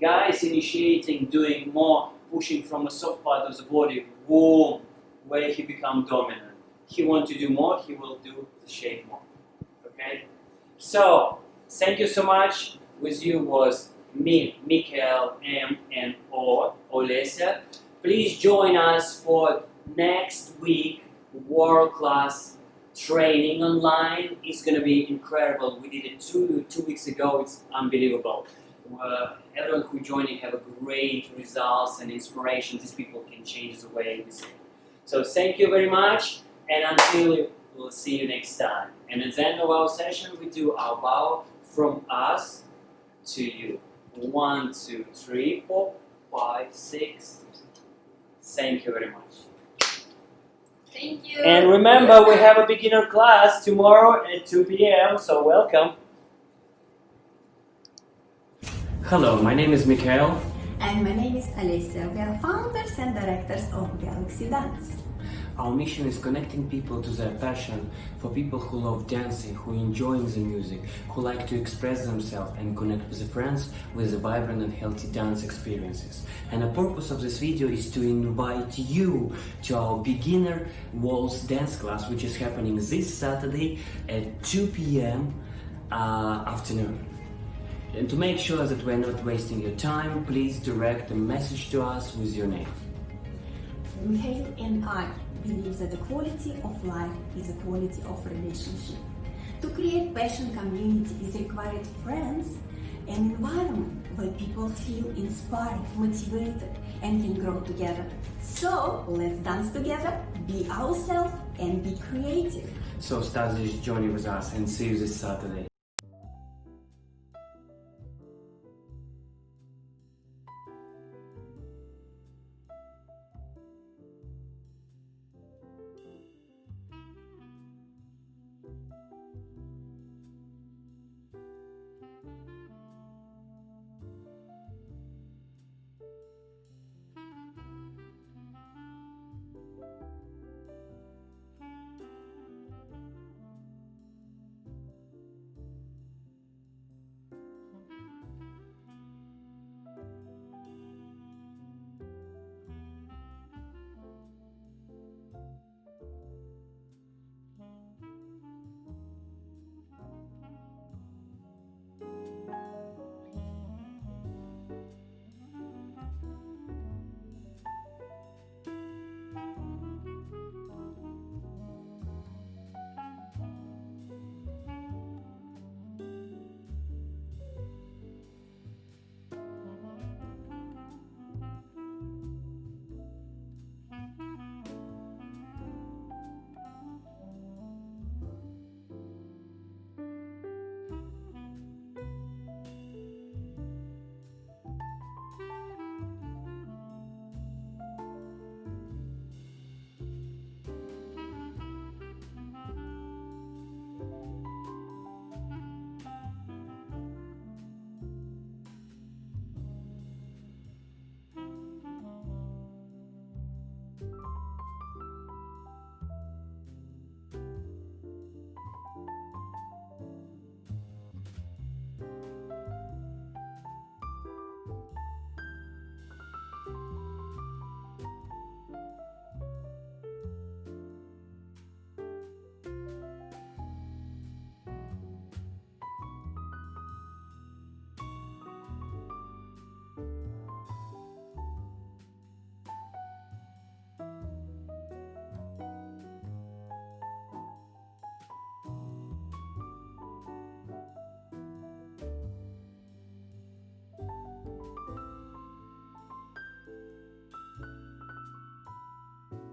guys initiating, doing more, pushing from a soft part of the body, boom, where he becomes dominant. He wants to do more, he will do the shape more. Okay? So, thank you so much. With you was me, Mikhail M. and Olesya. Please join us for next week, world-class training online. It's going to be incredible. We did it two weeks ago. It's unbelievable. Everyone who joining have a great results and inspiration. These people can change the way we see. So thank you very much, and until we'll see you next time. And at the end of our session, we do our bow from us to you. 1, 2, 3, 4, 5, 6. Thank you very much. Thank you. And remember, we have a beginner class tomorrow at 2 p.m., so welcome. Hello, my name is Mikhail. And my name is Olesya. We are founders and directors of Galaxy Dance. Our mission is connecting people to their passion, for people who love dancing, who enjoy the music, who like to express themselves and connect with their friends with the vibrant and healthy dance experiences. And the purpose of this video is to invite you to our beginner waltz dance class, which is happening this Saturday at 2 p.m. Afternoon. And to make sure that we're not wasting your time, please direct a message to us with your name. Mikhail and I believe that the quality of life is a quality of relationship. To create passion community is required friends, an environment where people feel inspired, motivated, and can grow together. So let's dance together, be ourselves, and be creative. So start this journey with us and see you this Saturday.